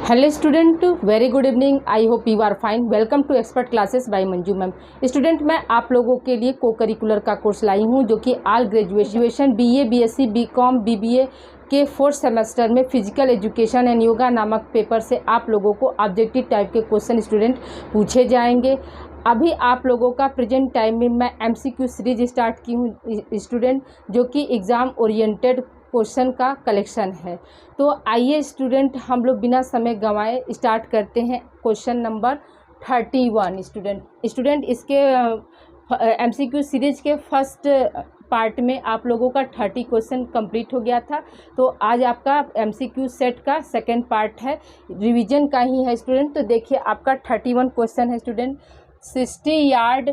Hello student, very good evening. I hope you are fine. Welcome to expert classes by Manju ma'am. Student, मैं आप लोगों के लिए को करिकुलर का कोर्स लाई हूँ जो कि all graduation BA, BSc, BCom, BBA के 4th सेमेस्टर में फिजिकल एजुकेशन एंड योगा नामक पेपर से आप लोगों को ऑब्जेक्टिव टाइप के क्वेश्चन स्टूडेंट पूछे जाएंगे। अभी आप लोगों का प्रेजेंट टाइम में मैं एमसीक्यू सीरीज स्टार्ट की हूँ स्टूडेंट, जो कि एग्ज़ाम ओरिएंटेड क्वेश्चन का कलेक्शन है। तो आइए स्टूडेंट, हम लोग बिना समय गंवाए स्टार्ट करते हैं क्वेश्चन नंबर 31 स्टूडेंट इसके एमसीक्यू सीरीज के फर्स्ट पार्ट में आप लोगों का 30 क्वेश्चन कंप्लीट हो गया था। तो आज आपका एमसीक्यू सेट का सेकंड पार्ट है, रिवीजन का ही है स्टूडेंट। तो देखिए, आपका 31 क्वेश्चन है स्टूडेंट। 60 यार्ड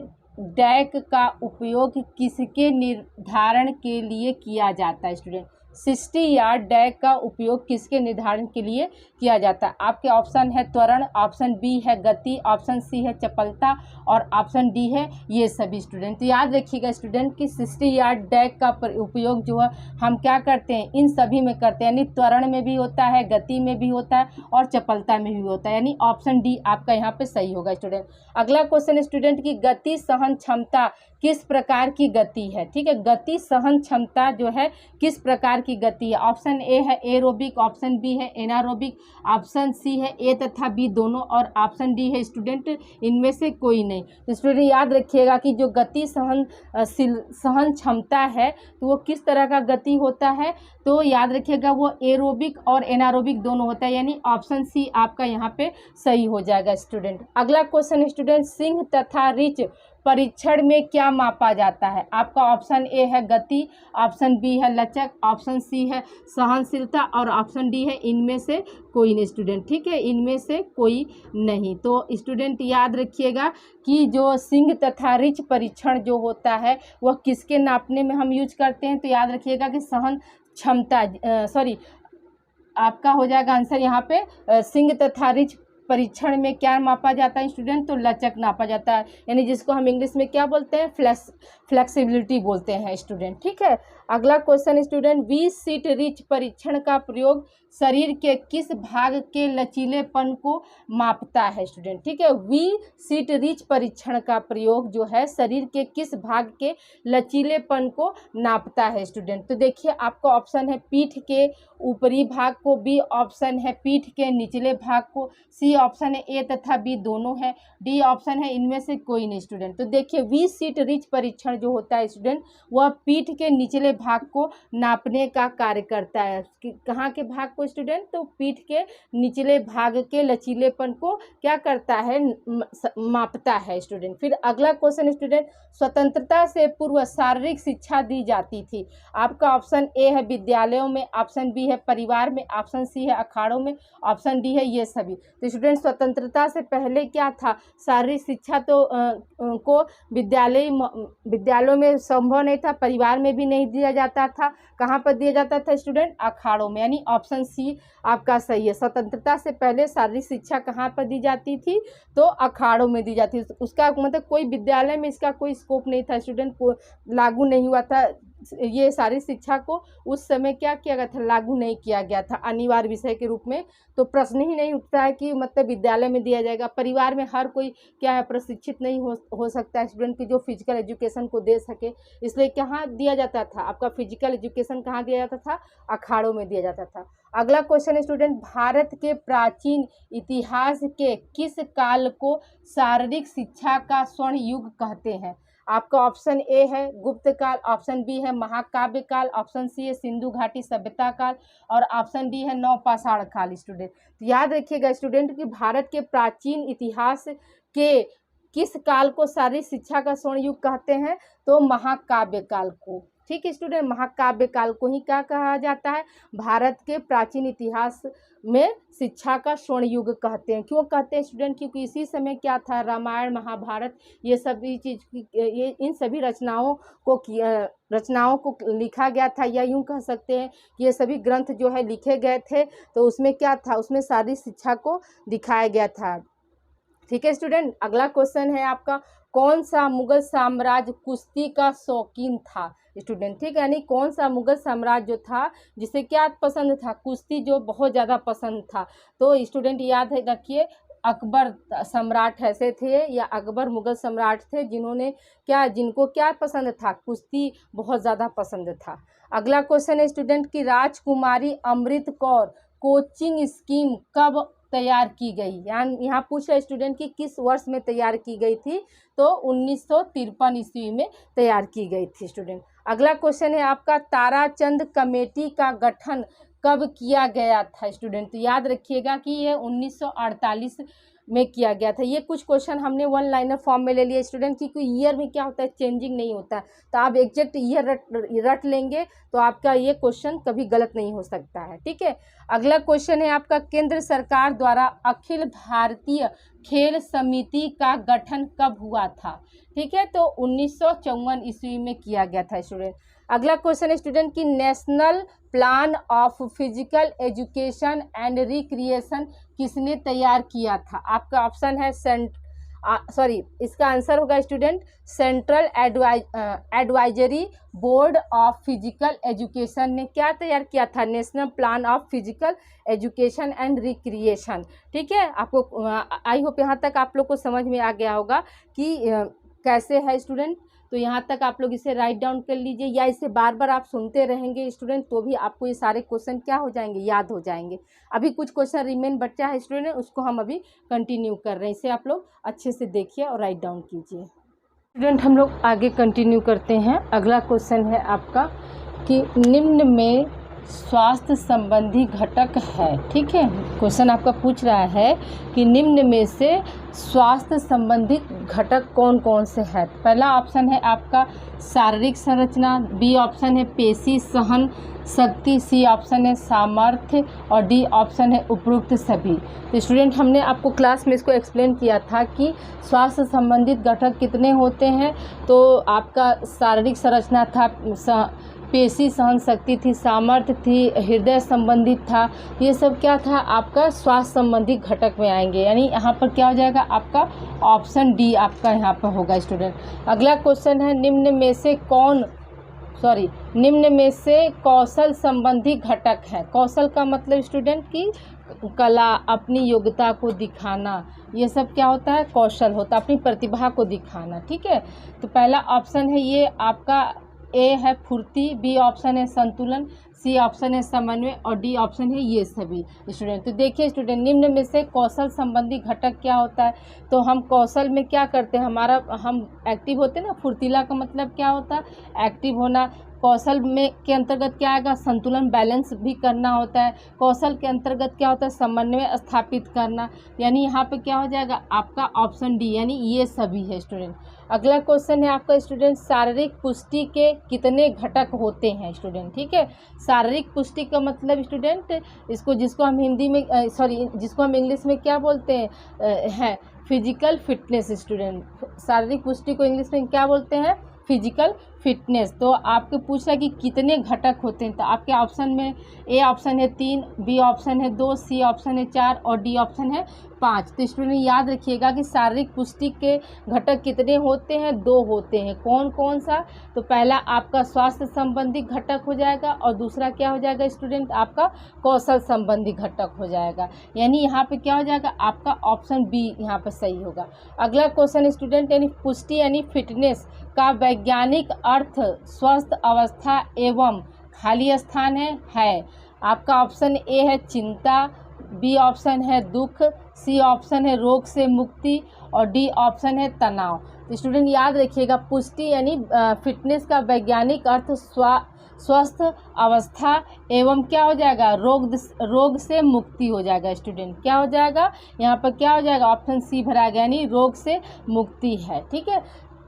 डैक का उपयोग किसके निर्धारण के लिए किया जाता है स्टूडेंट? 60 यार्ड डैक का उपयोग किसके निर्धारण के लिए किया जाता है? आपके ऑप्शन है त्वरण, ऑप्शन बी है गति, ऑप्शन सी है चपलता और ऑप्शन डी है ये सभी स्टूडेंट। तो याद रखिएगा स्टूडेंट कि 60 यार्ड डैक का उपयोग जो है हम क्या करते हैं, इन सभी में करते हैं, यानी त्वरण में भी होता है, गति में भी होता है और चपलता में भी होता है, यानी ऑप्शन डी आपका यहाँ पे सही होगा स्टूडेंट। अगला क्वेश्चन स्टूडेंट की गति सहन क्षमता किस प्रकार की गति है? ठीक है, गति सहन क्षमता जो है किस प्रकार की गति है? ऑप्शन ए है एरोबिक, ऑप्शन बी है एनारोबिक, ऑप्शन सी है ए तथा बी दोनों और ऑप्शन डी है स्टूडेंट इनमें से कोई नहीं। तो स्टूडेंट याद रखिएगा कि जो गति सहन क्षमता है तो वो किस तरह का गति होता है? तो याद रखिएगा वो एरोबिक और एनारोबिक दोनों होता है, यानी ऑप्शन सी आपका यहाँ पे सही हो जाएगा स्टूडेंट। अगला क्वेश्चन स्टूडेंट, सिंह तथा रीछ परीक्षण में क्या मापा जाता है? आपका ऑप्शन ए है गति, ऑप्शन बी है लचक, ऑप्शन सी है सहनशीलता और ऑप्शन डी है इनमें से कोई नहीं स्टूडेंट। ठीक है, इनमें से कोई नहीं। तो स्टूडेंट याद रखिएगा कि जो सिंह तथा रीछ परीक्षण जो होता है वह किसके नापने में हम यूज करते हैं? तो याद रखिएगा कि सहन क्षमता आपका हो जाएगा आंसर यहाँ पे सिंह तथा रीछ परीक्षण में क्या मापा जाता है स्टूडेंट? तो लचक नापा जाता है, यानी जिसको हम इंग्लिश में क्या बोलते हैं, फ्लेक्सिबिलिटी बोलते हैं स्टूडेंट। ठीक है, अगला क्वेश्चन स्टूडेंट, 20 सीट रीच परीक्षण का प्रयोग शरीर के किस भाग के लचीलेपन को मापता है स्टूडेंट? ठीक है, 20 सीट रीच परीक्षण का प्रयोग जो है शरीर के किस भाग के लचीलेपन को नापता है स्टूडेंट? तो देखिए, आपका ऑप्शन है पीठ के ऊपरी भाग को, बी ऑप्शन है पीठ के निचले भाग को, सी ऑप्शन है ए तथा बी दोनों है, डी ऑप्शन है इनमें से कोई नहीं स्टूडेंट। तो देखिए, 20 सीट रीच परीक्षण जो होता है स्टूडेंट वह पीठ के निचले भाग को नापने का कार्य करता है। कहाँ के भाग को स्टूडेंट? तो पीठ के निचले भाग के लचीलेपन को क्या करता है, मापता है स्टूडेंट। फिर अगला क्वेश्चन स्टूडेंट, स्वतंत्रता से पूर्व शारीरिक शिक्षा दी जाती थी। आपका ऑप्शन ए है विद्यालयों में, ऑप्शन बी है परिवार में, ऑप्शन सी है अखाड़ों में, ऑप्शन डी है ये सभी। तो स्टूडेंट स्वतंत्रता से पहले क्या था, शारीरिक शिक्षा तो को विद्यालयों में संभव नहीं था, परिवार में भी नहीं दिया जाता था। कहाँ पर दिया जाता था स्टूडेंट? अखाड़ों में, यानी ऑप्शन सी आपका सही है। स्वतंत्रता से पहले शारीरिक शिक्षा कहाँ पर दी जाती थी? तो अखाड़ों में दी जाती थी। उसका मतलब कोई विद्यालय में इसका कोई स्कोप नहीं था स्टूडेंट, को लागू नहीं हुआ था। ये शारीरिक शिक्षा को उस समय क्या किया गया था, लागू नहीं किया गया था अनिवार्य विषय के रूप में। तो प्रश्न ही नहीं उठता है कि मतलब विद्यालय में दिया जाएगा। परिवार में हर कोई क्या है, प्रशिक्षित नहीं हो सकता है स्टूडेंट की जो फिजिकल एजुकेशन को दे सके, इसलिए कहाँ दिया जाता था आपका फिजिकल एजुकेशन? कहाँ दिया जाता था? अखाड़ों में दिया जाता था। अगला क्वेश्चन स्टूडेंट, भारत के प्राचीन इतिहास के किस काल को शारीरिक शिक्षा का स्वर्ण युग कहते हैं? आपका ऑप्शन ए है गुप्त काल, ऑप्शन बी है महाकाव्य काल, ऑप्शन सी है सिंधु घाटी सभ्यता काल और ऑप्शन डी है नवपाषाण काल स्टूडेंट। तो याद रखिएगा स्टूडेंट कि भारत के प्राचीन इतिहास के किस काल को शारीरिक शिक्षा का स्वर्ण युग कहते हैं? तो महाकाव्य काल को। ठीक है स्टूडेंट, महाकाव्य काल को ही क्या कहा जाता है? भारत के प्राचीन इतिहास में शिक्षा का स्वर्ण युग कहते हैं। क्यों कहते हैं स्टूडेंट? क्योंकि इसी समय क्या था, रामायण महाभारत ये सभी ये इन सभी रचनाओं को लिखा गया था, या यूं कह सकते हैं कि ये सभी ग्रंथ जो है लिखे गए थे। तो उसमें क्या था, उसमें शारीरिक शिक्षा को दिखाया गया था। ठीक है स्टूडेंट, अगला क्वेश्चन है आपका, कौन सा मुगल साम्राज्य कुश्ती का शौकीन था? स्टूडेंट, ठीक है। यानी कौन सा मुगल साम्राज्य जो था जिसे क्या पसंद था, कुश्ती जो बहुत ज़्यादा पसंद था। तो स्टूडेंट याद रखिए, अकबर सम्राट ऐसे थे या अकबर मुगल सम्राट थे जिनको क्या पसंद था, कुश्ती बहुत ज़्यादा पसंद था। अगला क्वेश्चन है स्टूडेंट की राजकुमारी अमृत कौर कोचिंग स्कीम कब तैयार की गई, यानी यहाँ पूछ रहे स्टूडेंट की किस वर्ष में तैयार की गई थी, तो 1953 ईस्वी में तैयार की गई थी स्टूडेंट। अगला क्वेश्चन है आपका ताराचंद कमेटी का गठन कब किया गया था स्टूडेंट, तो याद रखिएगा कि ये 1948 में किया गया था। ये कुछ क्वेश्चन हमने वन लाइनर फॉर्म में ले लिया स्टूडेंट, क्योंकि ईयर में क्या होता है, चेंजिंग नहीं होता है, तो आप एग्जैक्ट ईयर रट लेंगे तो आपका ये क्वेश्चन कभी गलत नहीं हो सकता है, ठीक है। अगला क्वेश्चन है आपका केंद्र सरकार द्वारा अखिल भारतीय खेल समिति का गठन कब हुआ था, ठीक है, तो 1954 ईस्वी में किया गया था स्टूडेंट। अगला क्वेश्चन है स्टूडेंट की national plan of physical education and recreation किसने तैयार किया था, आपका ऑप्शन है इसका आंसर होगा student central advisory board of physical education ने क्या तैयार किया था, national plan of physical education and recreation, ठीक है। आपको आई होप यहाँ तक आप लोग को समझ में आ गया होगा कि कैसे है स्टूडेंट। तो यहाँ तक आप लोग इसे राइट डाउन कर लीजिए, या इसे बार बार आप सुनते रहेंगे स्टूडेंट, तो भी आपको ये सारे क्वेश्चन क्या हो जाएंगे, याद हो जाएंगे। अभी कुछ क्वेश्चन रिमेन बचा है स्टूडेंट, उसको हम अभी कंटिन्यू कर रहे हैं, इसे आप लोग अच्छे से देखिए और राइट डाउन कीजिए स्टूडेंट। हम लोग आगे कंटिन्यू करते हैं। अगला क्वेश्चन है आपका कि निम्न में स्वास्थ्य संबंधी घटक है, ठीक है। क्वेश्चन आपका पूछ रहा है कि निम्न में से स्वास्थ्य संबंधी घटक कौन कौन से हैं। पहला ऑप्शन है आपका शारीरिक संरचना, बी ऑप्शन है पेशी सहन शक्ति, सी ऑप्शन है सामर्थ्य और डी ऑप्शन है उपरोक्त सभी। तो स्टूडेंट हमने आपको क्लास में इसको एक्सप्लेन किया था कि स्वास्थ्य संबंधित घटक कितने होते हैं, तो आपका शारीरिक संरचना था, पेशी सहन शक्ति थी, सामर्थ्य थी, हृदय संबंधित था, ये सब क्या था आपका स्वास्थ्य संबंधी घटक में आएंगे, यानी यहाँ पर क्या हो जाएगा आपका ऑप्शन डी आपका यहाँ पर होगा स्टूडेंट। अगला क्वेश्चन है निम्न में से कौशल संबंधी घटक है। कौशल का मतलब स्टूडेंट की कला, अपनी योग्यता को दिखाना, ये सब क्या होता है कौशल होता है, अपनी प्रतिभा को दिखाना, ठीक है। तो पहला ऑप्शन है ये आपका ए है फुर्ती, बी ऑप्शन है संतुलन, सी ऑप्शन है समन्वय और डी ऑप्शन है ये सभी स्टूडेंट। तो देखिए स्टूडेंट निम्न में से कौशल संबंधी घटक क्या होता है, तो हम कौशल में क्या करते हैं, हम एक्टिव होते हैं ना, फुर्तीला का मतलब क्या होता है एक्टिव होना। कौशल में के अंतर्गत क्या आएगा, संतुलन बैलेंस भी करना होता है। कौशल के अंतर्गत क्या होता है, समन्वय स्थापित करना, यानी यहाँ पे क्या हो जाएगा आपका ऑप्शन डी, यानी ये सभी है स्टूडेंट। अगला क्वेश्चन है आपका स्टूडेंट शारीरिक पुष्टि के कितने घटक होते हैं स्टूडेंट, ठीक है। शारीरिक पुष्टि का मतलब स्टूडेंट जिसको हम इंग्लिश में क्या बोलते हैं फिजिकल फिटनेस स्टूडेंट। शारीरिक पुष्टि को इंग्लिश में क्या बोलते हैं, फिजिकल फिटनेस। तो आपके पूछ रहा है कि कितने घटक होते हैं, तो आपके ऑप्शन में ए ऑप्शन है 3, बी ऑप्शन है 2, सी ऑप्शन है 4 और डी ऑप्शन है 5। तो स्टूडेंट याद रखिएगा कि शारीरिक पुष्टि के घटक कितने होते हैं, 2 होते हैं। कौन कौन सा, तो पहला आपका स्वास्थ्य संबंधी घटक हो जाएगा और दूसरा क्या हो जाएगा स्टूडेंट आपका कौशल संबंधी घटक हो जाएगा, यानी यहाँ पे क्या हो जाएगा आपका ऑप्शन बी यहाँ पर सही होगा। अगला क्वेश्चन स्टूडेंट यानी पुष्टि यानी फिटनेस का वैज्ञानिक अर्थ स्वस्थ अवस्था एवं खाली स्थान है। आपका ऑप्शन ए है चिंता, बी ऑप्शन है दुख, सी ऑप्शन है रोग से मुक्ति और डी ऑप्शन है तनाव। तो स्टूडेंट याद रखिएगा पुष्टि यानी फिटनेस का वैज्ञानिक अर्थ स्वस्थ अवस्था एवं क्या हो जाएगा रोग से मुक्ति हो जाएगा स्टूडेंट। क्या हो जाएगा यहाँ पर क्या हो जाएगा ऑप्शन सी भरा गया, यानी रोग से मुक्ति है, ठीक है।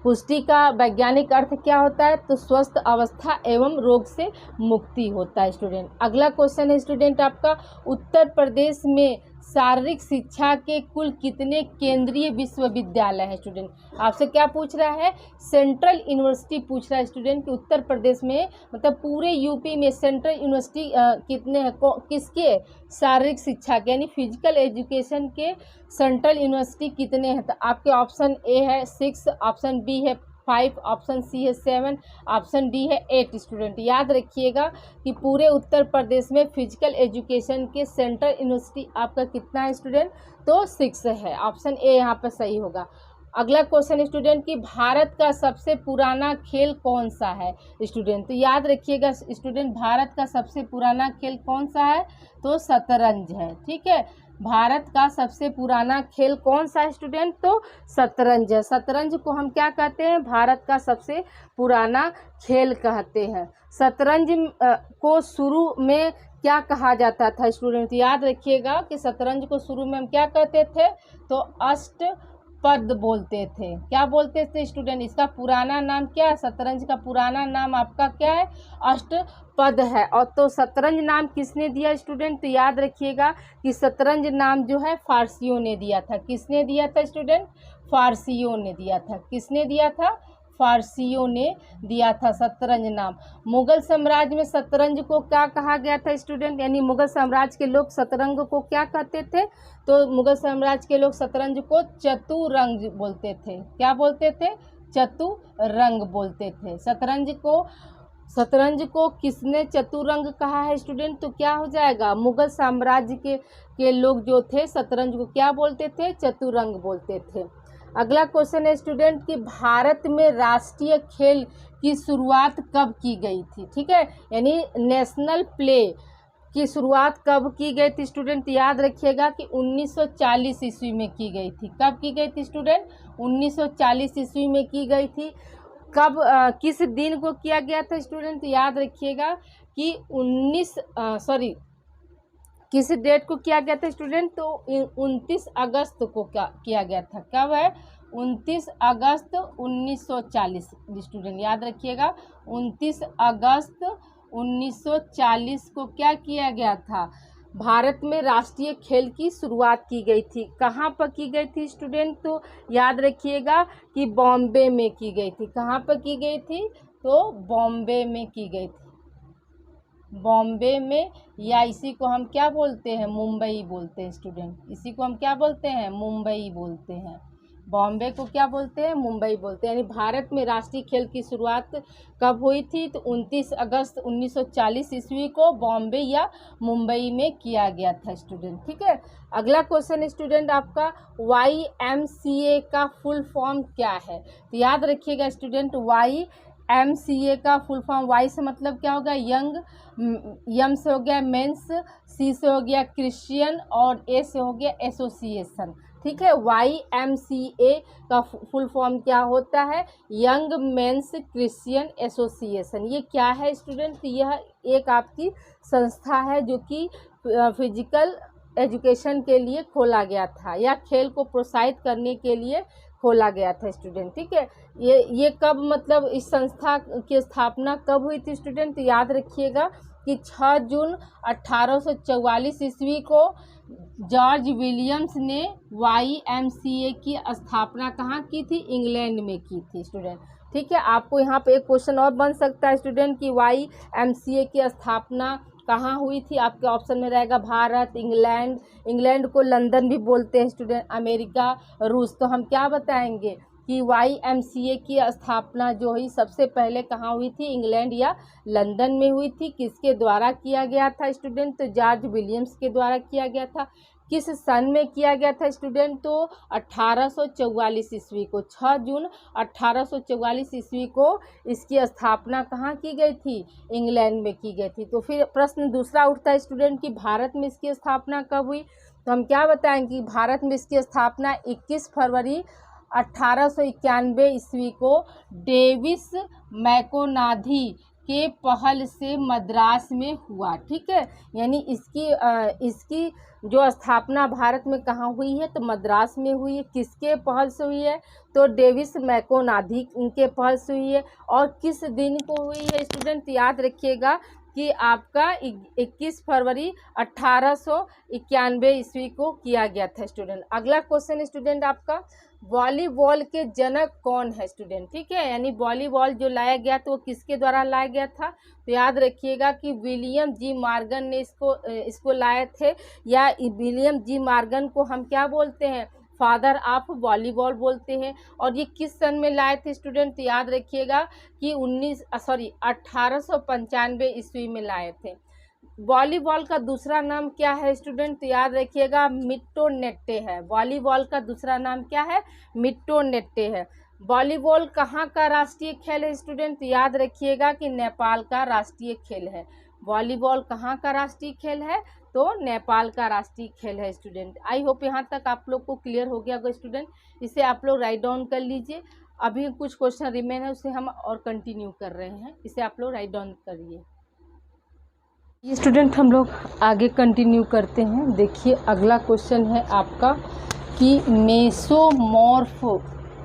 पुष्टि का वैज्ञानिक अर्थ क्या होता है, तो स्वस्थ अवस्था एवं रोग से मुक्ति होता है स्टूडेंट। अगला क्वेश्चन है स्टूडेंट आपका उत्तर प्रदेश में शारीरिक शिक्षा के कुल कितने केंद्रीय विश्वविद्यालय हैं स्टूडेंट। आपसे क्या पूछ रहा है, सेंट्रल यूनिवर्सिटी पूछ रहा है स्टूडेंट कि उत्तर प्रदेश में मतलब पूरे यूपी में सेंट्रल यूनिवर्सिटी कितने हैं, किसके शारीरिक शिक्षा के यानी फिजिकल एजुकेशन के सेंट्रल यूनिवर्सिटी कितने हैं। तो आपके ऑप्शन ए है 6, ऑप्शन बी है 5, ऑप्शन सी है 7, ऑप्शन डी है 8 स्टूडेंट। याद रखिएगा कि पूरे उत्तर प्रदेश में फिजिकल एजुकेशन के सेंट्रल यूनिवर्सिटी आपका कितना है स्टूडेंट, तो 6 है। ऑप्शन ए यहाँ पर सही होगा। अगला क्वेश्चन स्टूडेंट कि भारत का सबसे पुराना खेल कौन सा है स्टूडेंट। तो याद रखिएगा स्टूडेंट, भारत का सबसे पुराना खेल कौन सा है, तो शतरंज है। ठीक है, भारत का सबसे पुराना खेल कौन सा है स्टूडेंट, तो शतरंज है। शतरंज को हम क्या कहते हैं, भारत का सबसे पुराना खेल कहते हैं। शतरंज को शुरू में क्या कहा जाता था स्टूडेंट, याद रखिएगा कि शतरंज को शुरू में हम क्या कहते थे, तो अष्टपद बोलते थे। क्या बोलते थे स्टूडेंट, इसका पुराना नाम क्या है, शतरंज का पुराना नाम आपका क्या है, अष्टपद है। और तो शतरंज नाम किसने दिया स्टूडेंट, तो याद रखिएगा कि शतरंज नाम जो है फारसियों ने दिया था। किसने दिया था स्टूडेंट, फारसियों ने दिया था। किसने दिया था, फारसियों ने दिया था शतरंज नाम। मुगल साम्राज्य में शतरंज को क्या कहा गया था स्टूडेंट, यानी मुगल साम्राज्य के लोग शतरंज को क्या कहते थे, तो मुगल साम्राज्य के लोग शतरंज को चतुरंग बोलते थे। क्या बोलते थे, चतुरंग बोलते थे। शतरंज को किसने चतुरंग कहा है स्टूडेंट, तो क्या हो जाएगा, मुगल साम्राज्य के लोग जो थे शतरंज को क्या बोलते थे, चतुरंग बोलते थे। अगला क्वेश्चन है स्टूडेंट कि भारत में राष्ट्रीय खेल की शुरुआत कब की गई थी। ठीक है, यानी नेशनल प्ले की शुरुआत कब की गई थी स्टूडेंट, याद रखिएगा कि 1940 ईस्वी में की गई थी। कब की गई थी स्टूडेंट, 1940 ईस्वी में की गई थी। कब किस दिन को किया गया था स्टूडेंट, याद रखिएगा कि किस डेट को किया गया था स्टूडेंट, तो 29 अगस्त को क्या किया गया था। कब है, 29 अगस्त 1940 स्टूडेंट। याद रखिएगा 29 अगस्त 1940 को क्या किया गया था, भारत में राष्ट्रीय खेल की शुरुआत की गई थी। कहाँ पर की गई थी स्टूडेंट, तो याद रखिएगा कि बॉम्बे में की गई थी। कहाँ पर की गई थी, तो बॉम्बे में की गई थी। बॉम्बे में, या इसी को हम क्या बोलते हैं, मुंबई बोलते हैं स्टूडेंट। इसी को हम क्या बोलते हैं, मुंबई बोलते हैं। बॉम्बे को क्या बोलते हैं, मुंबई बोलते हैं। यानी भारत में राष्ट्रीय खेल की शुरुआत कब हुई थी, तो 29 अगस्त 1940 ईस्वी को बॉम्बे या मुंबई में किया गया था स्टूडेंट। ठीक है, अगला क्वेश्चन स्टूडेंट आपका YMCA का फुल फॉर्म क्या है। तो याद रखिएगा स्टूडेंट, YMCA का फुल फॉर्म, वाई से मतलब क्या होगा, यंग, एम से हो गया मेंस, सी से हो गया क्रिश्चियन, और ए से हो गया एसोसिएशन। ठीक है, YMCA का फुल फॉर्म क्या होता है, यंग मेंस क्रिश्चियन एसोसिएशन। ये क्या है स्टूडेंट, यह एक आपकी संस्था है जो कि फिजिकल एजुकेशन के लिए खोला गया था, या खेल को प्रोत्साहित करने के लिए खोला गया था स्टूडेंट। ठीक है, ये कब, मतलब इस संस्था की स्थापना कब हुई थी स्टूडेंट, याद रखिएगा कि 6 जून 1844 ईस्वी को जॉर्ज विलियम्स ने YMCA की स्थापना कहाँ की थी, इंग्लैंड में की थी स्टूडेंट। ठीक है, आपको यहाँ पे एक क्वेश्चन और बन सकता है स्टूडेंट कि YMCA की स्थापना कहाँ हुई थी। आपके ऑप्शन में रहेगा भारत, इंग्लैंड को लंदन भी बोलते हैं स्टूडेंट, अमेरिका, रूस। तो हम क्या बताएंगे कि YMCA की स्थापना जो हुई सबसे पहले कहाँ हुई थी, इंग्लैंड या लंदन में हुई थी। किसके द्वारा किया गया था स्टूडेंट, तो जॉर्ज विलियम्स के द्वारा किया गया था। किस सन में किया गया था स्टूडेंट, तो 1844 ईस्वी को, 6 जून 1844 ईस्वी को इसकी स्थापना कहाँ की गई थी, इंग्लैंड में की गई थी। तो फिर प्रश्न दूसरा उठता है स्टूडेंट कि भारत में इसकी स्थापना कब हुई। तो हम क्या बताएंगे कि भारत में इसकी स्थापना 21 फरवरी 1891 ईस्वी को डेविस मैकोनाधी के पहल से मद्रास में हुआ। ठीक है, यानी इसकी जो स्थापना भारत में कहाँ हुई है, तो मद्रास में हुई है। किसके पहल से हुई है, तो डेविस मैकोनाधी इनके पहल से हुई है। और किस दिन को हुई है स्टूडेंट, याद रखिएगा कि आपका 21 फरवरी 1891 ईस्वी को किया गया था स्टूडेंट। अगला क्वेश्चन स्टूडेंट आपका, वॉलीबॉल के जनक कौन है स्टूडेंट। ठीक है, यानी वॉलीबॉल जो लाया गया तो वो किसके द्वारा लाया गया था, तो याद रखिएगा कि विलियम जी मॉर्गन ने इसको लाए थे, या विलियम जी मॉर्गन को हम क्या बोलते हैं, फादर ऑफ वॉलीबॉल बोलते हैं। और ये किस सन में लाए थे स्टूडेंट? याद रखिएगा कि 1895 ईस्वी में लाए थे। वॉलीबॉल का दूसरा नाम क्या है स्टूडेंट? याद रखिएगा मिट्टोनेट्टे है। वॉलीबॉल का दूसरा नाम क्या है? मिट्टोनेट्टे है। वॉलीबॉल कहाँ का राष्ट्रीय खेल है स्टूडेंट? याद रखिएगा कि नेपाल का राष्ट्रीय खेल है। वॉलीबॉल कहाँ का राष्ट्रीय खेल है? तो नेपाल का राष्ट्रीय खेल है स्टूडेंट। आई होप यहाँ तक आप लोग को क्लियर हो गया होगा स्टूडेंट। इसे आप लोग राइट डाउन कर लीजिए। अभी कुछ क्वेश्चन रिमेन है, उसे हम और कंटिन्यू कर रहे हैं। इसे आप लोग राइट डाउन करिए। ये स्टूडेंट हम लोग आगे कंटिन्यू करते हैं। देखिए अगला क्वेश्चन है आपका कि मेसोमॉर्फ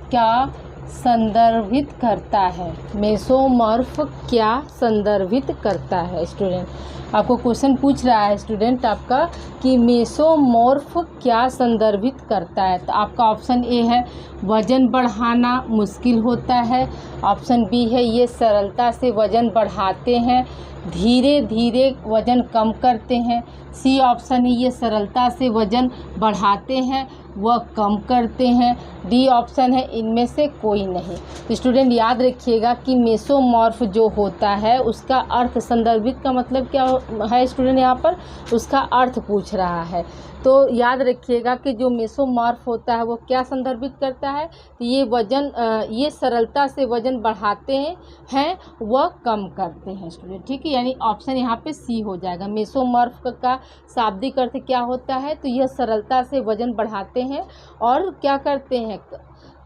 क्या संदर्भित करता है? मेसोमॉर्फ क्या संदर्भित करता है स्टूडेंट? आपको क्वेश्चन पूछ रहा है स्टूडेंट आपका कि मेसोमॉर्फ क्या संदर्भित करता है। तो आपका ऑप्शन ए है वजन बढ़ाना मुश्किल होता है। ऑप्शन बी है ये सरलता से वजन बढ़ाते हैं, धीरे धीरे वजन कम करते हैं। सी ऑप्शन है ये सरलता से वजन बढ़ाते हैं व कम करते हैं। डी ऑप्शन है इनमें से कोई नहीं। तो स्टूडेंट याद रखिएगा कि मेसोमॉर्फ जो होता है उसका अर्थ, संदर्भित का मतलब क्या है स्टूडेंट? यहाँ पर उसका अर्थ पूछ रहा है। तो याद रखिएगा कि जो मेसोमॉर्फ होता है वो क्या संदर्भित करता है? तो ये सरलता से वजन बढ़ाते हैं व कम करते हैं स्टूडेंट। ठीक है, यानी ऑप्शन यहाँ पे सी हो जाएगा। मेसोमॉर्फ का शाब्दिक अर्थ क्या होता है? तो यह सरलता से वजन बढ़ाते हैं और क्या करते हैं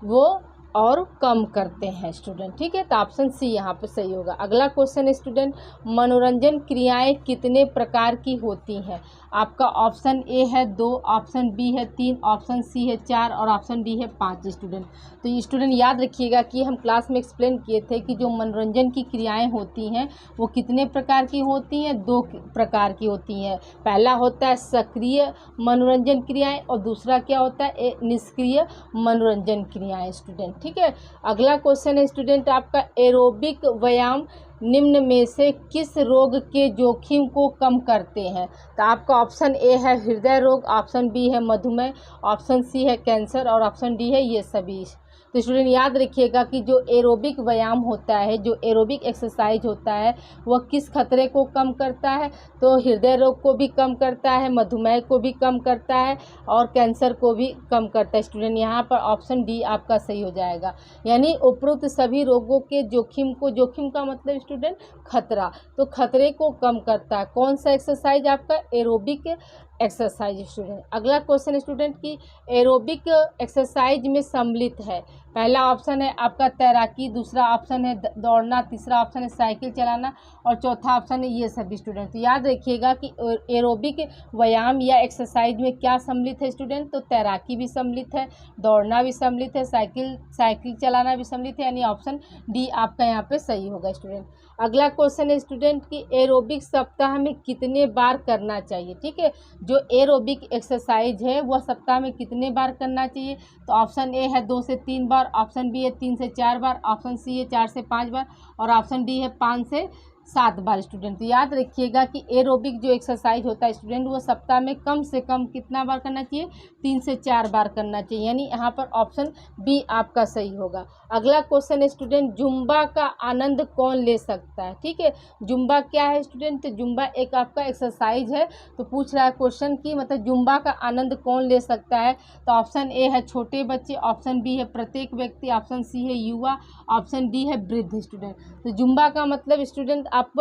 वो और कम करते हैं स्टूडेंट। ठीक है, तो ऑप्शन सी यहाँ पे सही होगा। अगला क्वेश्चन है स्टूडेंट, मनोरंजन क्रियाएं कितने प्रकार की होती हैं? आपका ऑप्शन ए है 2, ऑप्शन बी है 3, ऑप्शन सी है 4 और ऑप्शन डी है 5 स्टूडेंट। तो ये स्टूडेंट याद रखिएगा कि हम क्लास में एक्सप्लेन किए थे कि जो मनोरंजन की क्रियाएं होती हैं वो कितने प्रकार की होती हैं? 2 प्रकार की होती हैं। पहला होता है सक्रिय मनोरंजन क्रियाएं और दूसरा क्या होता है? निष्क्रिय मनोरंजन क्रियाएं स्टूडेंट। ठीक है, अगला क्वेश्चन है स्टूडेंट आपका एरोबिक व्यायाम निम्न में से किस रोग के जोखिम को कम करते हैं? तो आपका ऑप्शन ए है हृदय रोग, ऑप्शन बी है मधुमेह, ऑप्शन सी है कैंसर और ऑप्शन डी है ये सभी। तो स्टूडेंट याद रखिएगा कि जो एरोबिक व्यायाम होता है, जो एरोबिक एक्सरसाइज होता है वह किस खतरे को कम करता है? तो हृदय रोग को भी कम करता है, मधुमेह को भी कम करता है और कैंसर को भी कम करता है स्टूडेंट। यहाँ पर ऑप्शन डी आपका सही हो जाएगा। यानी उपरोक्त सभी रोगों के जोखिम को, जोखिम का मतलब स्टूडेंट खतरा, तो खतरे को कम करता है। कौन सा एक्सरसाइज? आपका एरोबिक एक्सरसाइज स्टूडेंट। अगला क्वेश्चन स्टूडेंट की एरोबिक एक्सरसाइज में सम्मिलित है। पहला ऑप्शन है आपका तैराकी, दूसरा ऑप्शन है दौड़ना, तीसरा ऑप्शन है साइकिल चलाना और चौथा ऑप्शन है ये सभी स्टूडेंट। तो याद रखिएगा कि एरोबिक व्यायाम या एक्सरसाइज में क्या सम्मिलित है स्टूडेंट? तो तैराकी भी सम्मिलित है, दौड़ना भी सम्मिलित है, साइकिल चलाना भी सम्मिलित है, यानी ऑप्शन डी आपका यहाँ पे सही होगा स्टूडेंट। अगला क्वेश्चन है स्टूडेंट की एरोबिक सप्ताह में कितने बार करना चाहिए? ठीक है, जो एरोबिक एक्सरसाइज है वह सप्ताह में कितने बार करना चाहिए? तो ऑप्शन ए है 2 से 3 बार, ऑप्शन बी है 3 से 4 बार, ऑप्शन सी है 4 से 5 बार और ऑप्शन डी है 5 से 7 बार स्टूडेंट। तो याद रखिएगा कि एरोबिक जो एक्सरसाइज होता है स्टूडेंट वो सप्ताह में कम से कम कितना बार करना चाहिए? 3 से 4 बार करना चाहिए, यानी यहाँ पर ऑप्शन बी आपका सही होगा। अगला क्वेश्चन है स्टूडेंट, जुम्बा का आनंद कौन ले सकता है? ठीक है, जुम्बा क्या है स्टूडेंट? तो जुम्बा एक आपका एक्सरसाइज है। तो पूछ रहा है क्वेश्चन की मतलब जुम्बा का आनंद कौन ले सकता है? तो ऑप्शन ए है छोटे बच्चे, ऑप्शन बी है प्रत्येक व्यक्ति, ऑप्शन सी है युवा, ऑप्शन डी है वृद्ध स्टूडेंट। तो जुम्बा का मतलब स्टूडेंट आप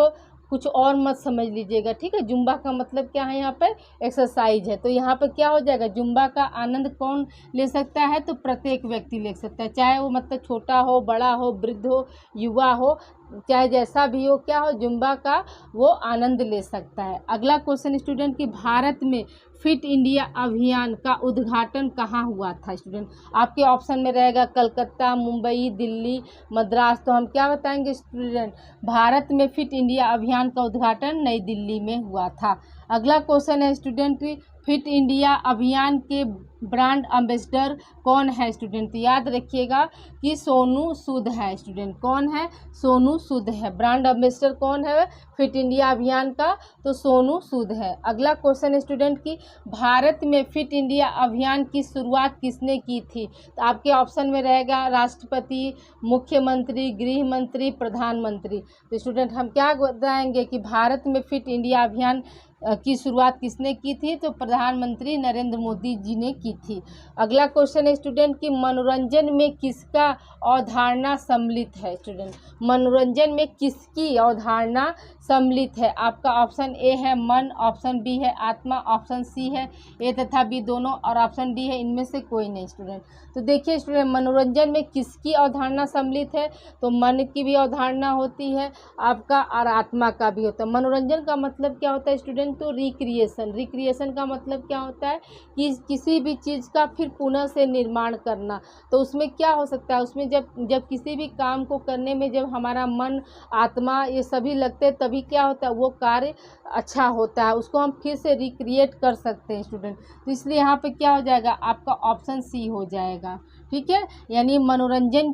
कुछ और मत समझ लीजिएगा। ठीक है, जुम्बा का मतलब क्या है? यहाँ पर एक्सरसाइज है। तो यहाँ पर क्या हो जाएगा? जुम्बा का आनंद कौन ले सकता है? तो प्रत्येक व्यक्ति ले सकता है, चाहे वो मतलब छोटा हो, बड़ा हो, वृद्ध हो, युवा हो, चाहे जैसा भी हो, क्या हो, जुम्बा का वो आनंद ले सकता है। अगला क्वेश्चन स्टूडेंट कि भारत में फिट इंडिया अभियान का उद्घाटन कहाँ हुआ था स्टूडेंट? आपके ऑप्शन में रहेगा कलकत्ता, मुंबई, दिल्ली, मद्रास। तो हम क्या बताएंगे स्टूडेंट? भारत में फिट इंडिया अभियान का उद्घाटन नई दिल्ली में हुआ था। अगला क्वेश्चन है स्टूडेंट, फिट इंडिया अभियान के ब्रांड एम्बेसडर कौन है स्टूडेंट? याद रखिएगा कि सोनू सूद है स्टूडेंट। कौन है? सोनू सूद है। ब्रांड एम्बेसडर कौन है फिट इंडिया अभियान का? तो सोनू सूद है। अगला क्वेश्चन स्टूडेंट की भारत में फिट इंडिया अभियान की शुरुआत किसने की थी? तो आपके ऑप्शन में रहेगा राष्ट्रपति, मुख्यमंत्री, गृह मंत्री, प्रधानमंत्री। तो स्टूडेंट हम क्या बताएंगे कि भारत में फिट इंडिया अभियान की शुरुआत किसने की थी? तो प्रधानमंत्री नरेंद्र मोदी जी ने की थी। अगला क्वेश्चन है स्टूडेंट कि मनोरंजन में किसका अवधारणा सम्मिलित है स्टूडेंट? मनोरंजन में किसकी अवधारणा सम्मिलित है? आपका ऑप्शन ए है मन, ऑप्शन बी है आत्मा, ऑप्शन सी है ए तथा बी दोनों, और ऑप्शन डी है इनमें से कोई नहीं स्टूडेंट। तो देखिए स्टूडेंट, मनोरंजन में किसकी अवधारणा सम्मिलित है? तो मन की भी अवधारणा होती है आपका, और आत्मा का भी होता है। मनोरंजन का मतलब क्या होता है स्टूडेंट? तो रिक्रिएशन। रिक्रिएशन का मतलब क्या होता है कि किसी भी चीज़ का फिर पुनः से निर्माण करना। तो उसमें क्या हो सकता है? उसमें जब किसी भी काम को करने में जब हमारा मन, आत्मा ये सभी लगते हैं तभी क्या होता है? वो कार्य अच्छा होता है, उसको हम फिर से रिक्रिएट कर सकते हैं स्टूडेंट। तो इसलिए यहाँ पे क्या हो जाएगा? आपका ऑप्शन सी हो जाएगा। ठीक है, यानी मनोरंजन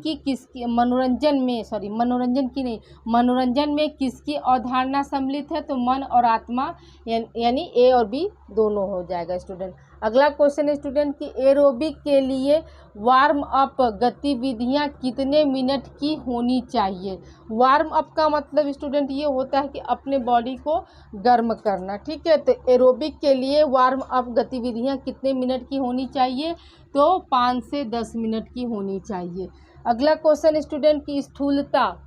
में किसकी अवधारणा सम्मिलित है? तो मन और आत्मा, यानी ए और बी दोनों हो जाएगा स्टूडेंट। अगला क्वेश्चन है स्टूडेंट कि एरोबिक के लिए वार्म अप गतिविधियां कितने मिनट की होनी चाहिए? वार्म अप का मतलब स्टूडेंट ये होता है कि अपने बॉडी को गर्म करना। ठीक है, तो एरोबिक के लिए वार्म अप गतिविधियां कितने मिनट की होनी चाहिए? तो 5 से 10 मिनट की होनी चाहिए। अगला क्वेश्चन स्टूडेंट की स्थूलता।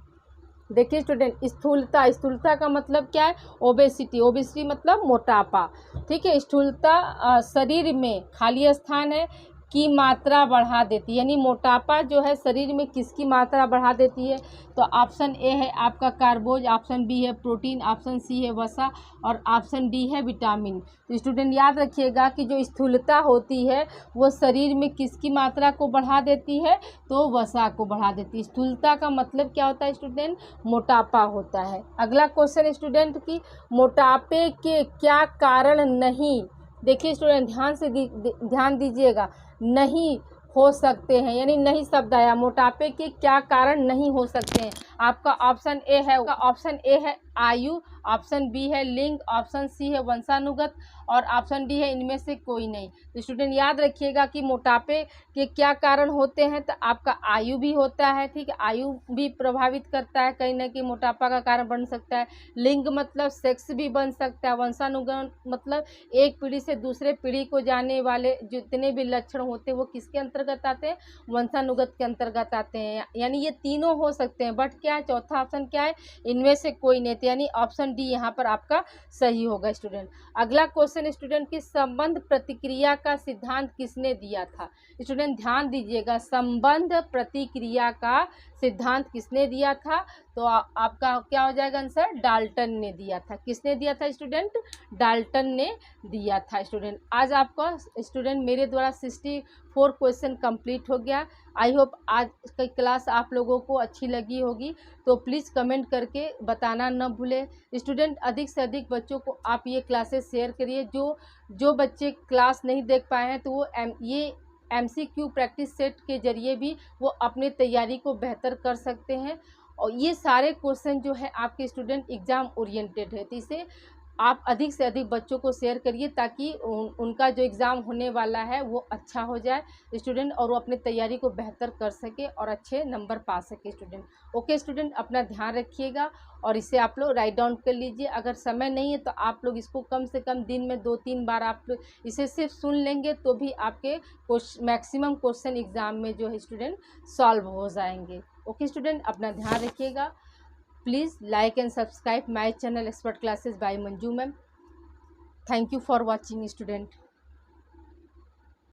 देखिए स्टूडेंट, स्थूलता का मतलब क्या है? ओबेसिटी मतलब मोटापा। ठीक है, स्थूलता शरीर में खाली स्थान है की मात्रा बढ़ा देती है, यानी मोटापा जो है शरीर में किसकी मात्रा बढ़ा देती है? तो ऑप्शन ए है आपका कार्बोज, ऑप्शन बी है प्रोटीन, ऑप्शन सी है वसा, और ऑप्शन डी है विटामिन। तो स्टूडेंट याद रखिएगा कि जो स्थूलता होती है वो शरीर में किसकी मात्रा को बढ़ा देती है? तो वसा को बढ़ा देती है। स्थूलता का मतलब क्या होता है स्टूडेंट? मोटापा होता है। अगला क्वेश्चन स्टूडेंट की मोटापे के क्या कारण नहीं, देखिए स्टूडेंट ध्यान दीजिएगा, नहीं हो सकते हैं, यानी नहीं शब्द आया, मोटापे के क्या कारण नहीं हो सकते हैं? आपका ऑप्शन ए है आयु, ऑप्शन बी है लिंग, ऑप्शन सी है वंशानुगत, और ऑप्शन डी है इनमें से कोई नहीं। तो स्टूडेंट याद रखिएगा कि मोटापे के क्या कारण होते हैं? तो आपका आयु भी होता है। ठीक है, आयु भी प्रभावित करता है, कहीं ना कहीं मोटापा का कारण बन सकता है। लिंग मतलब सेक्स भी बन सकता है। वंशानुगत मतलब एक पीढ़ी से दूसरे पीढ़ी को जाने वाले जितने भी लक्षण होते हैं वो किसके अंतर्गत आते हैं? वंशानुगत के अंतर्गत आते हैं। यानी ये तीनों हो सकते हैं, बट क्या है चौथा ऑप्शन क्या है? इनमें से कोई नहीं, यानी ऑप्शन डी यहाँ पर आपका सही होगा स्टूडेंट। अगला क्वेश्चन स्टूडेंट की संबंध प्रतिक्रिया का सिद्धांत किसने दिया था? स्टूडेंट ध्यान दीजिएगा, संबंध प्रतिक्रिया का सिद्धांत किसने दिया था? तो आपका क्या हो जाएगा आंसर? डाल्टन ने दिया था। किसने दिया था स्टूडेंट? डाल्टन ने दिया था स्टूडेंट। आज आपका स्टूडेंट मेरे द्वारा 64 क्वेश्चन कंप्लीट हो गया। आई होप आज की क्लास आप लोगों को अच्छी लगी होगी, तो प्लीज़ कमेंट करके बताना न भूलें। स्टूडेंट अधिक से अधिक बच्चों को आप ये क्लासेस शेयर करिए। जो बच्चे क्लास नहीं देख पाए हैं तो वो ये MCQ प्रैक्टिस सेट के जरिए भी वो अपने तैयारी को बेहतर कर सकते हैं। और ये सारे क्वेश्चन जो है आपके स्टूडेंट एग्ज़ाम ओरिएंटेड है, तो इसे आप अधिक से अधिक बच्चों को शेयर करिए ताकि उनका जो एग्ज़ाम होने वाला है वो अच्छा हो जाए स्टूडेंट, और वो अपनी तैयारी को बेहतर कर सके और अच्छे नंबर पा सके स्टूडेंट। ओके स्टूडेंट, अपना ध्यान रखिएगा और इसे आप लोग राइट डाउन कर लीजिए। अगर समय नहीं है तो आप लोग इसको कम से कम दिन में 2-3 बार आप लोग इसे सिर्फ सुन लेंगे तो भी आपके मैक्सिमम क्वेश्चन एग्ज़ाम में जो है स्टूडेंट सॉल्व हो जाएंगे। ओके स्टूडेंट, अपना ध्यान रखिएगा। Please like and subscribe my channel Expert Classes by Manju ma'am. Thank you for watching student.